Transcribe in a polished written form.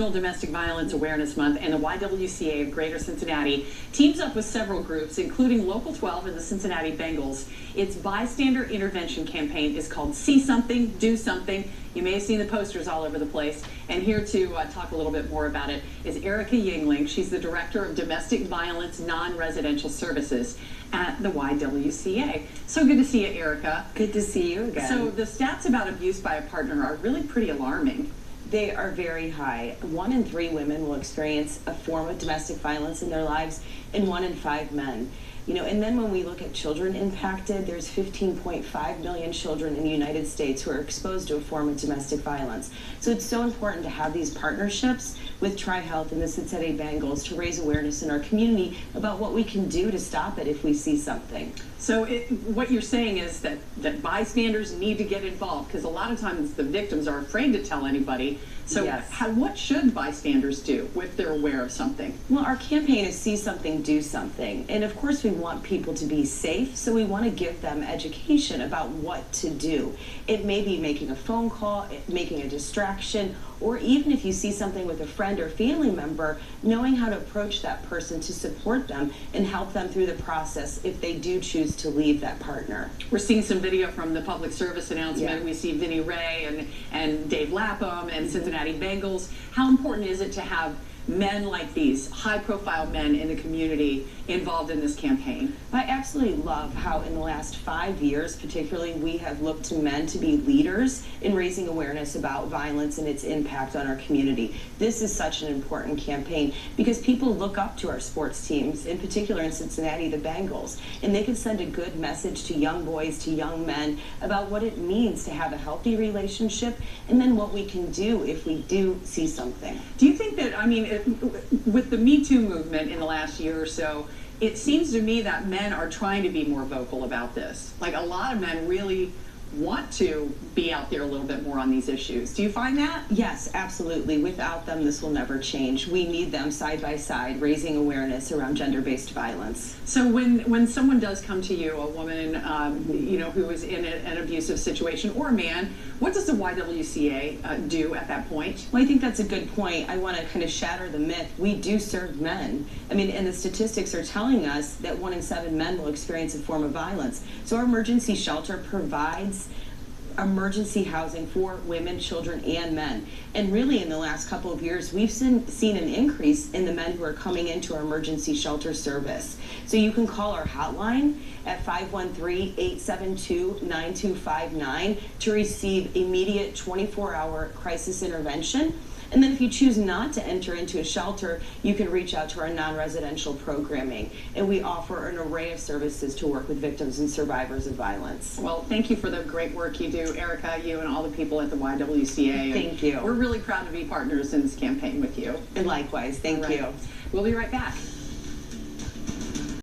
Domestic Violence Awareness Month, and the YWCA of Greater Cincinnati teams up with several groups, including Local 12 and the Cincinnati Bengals. Its bystander intervention campaign is called See Something, Do Something. You may have seen the posters all over the place. And here to talk a little bit more about it is Erika Yingling. She's the Director of Domestic Violence Non-Residential Services at the YWCA. So good to see you, Erika. Good to see you again. So the stats about abuse by a partner are really pretty alarming. They are very high. 1 in 3 women will experience a form of domestic violence in their lives, and 1 in 5 men. And then when we look at children impacted, there's 15.5 million children in the United States who are exposed to a form of domestic violence. So it's so important to have these partnerships with Tri-Health and the Cincinnati Bengals to raise awareness in our community about what we can do to stop it if we see something. So what you're saying is that bystanders need to get involved, because a lot of times the victims are afraid to tell anybody. So yes. What should bystanders do if they're aware of something? Well, our campaign is See Something, Do Something. And of course we want people to be safe, so we want to give them education about what to do. It may be making a phone call, making a distraction, or even if you see something with a friend or family member, knowing how to approach that person to support them and help them through the process if they do choose to leave that partner. We're seeing some video from the public service announcement. Yeah. We see Vinnie Ray and Dave Lapham and Cincinnati Bengals. How important is it to have men like these, high-profile men in the community, involved in this campaign? I absolutely love how in the last 5 years, particularly, we have looked to men to be leaders in raising awareness about violence and its impact on our community. This is such an important campaign because people look up to our sports teams, in particular in Cincinnati, the Bengals, and they can send a good message to young boys, to young men, about what it means to have a healthy relationship and then what we can do if we do see something. Do you think that, with the Me Too movement in the last year or so, it seems to me that men are trying to be more vocal about this. Like, a lot of men really want to be out there a little bit more on these issues. Do you find that? Yes, absolutely. Without them, this will never change. We need them side by side, raising awareness around gender-based violence. So when someone does come to you, a woman, who is in an abusive situation, or a man, what does the YWCA do at that point? Well, I think that's a good point. I want to kind of shatter the myth. We do serve men. And the statistics are telling us that 1 in 7 men will experience a form of violence. So our emergency shelter provides emergency housing for women, children, and men. And really in the last couple of years, we've seen an increase in the men who are coming into our emergency shelter service. So you can call our hotline at 513-872-9259 to receive immediate 24-hour crisis intervention. And then if you choose not to enter into a shelter, you can reach out to our non-residential programming. And we offer an array of services to work with victims and survivors of violence. Well, thank you for the great work you do, Erika, you and all the people at the YWCA. Thank you. We're really proud to be partners in this campaign with you. And likewise, thank you. We'll be right back.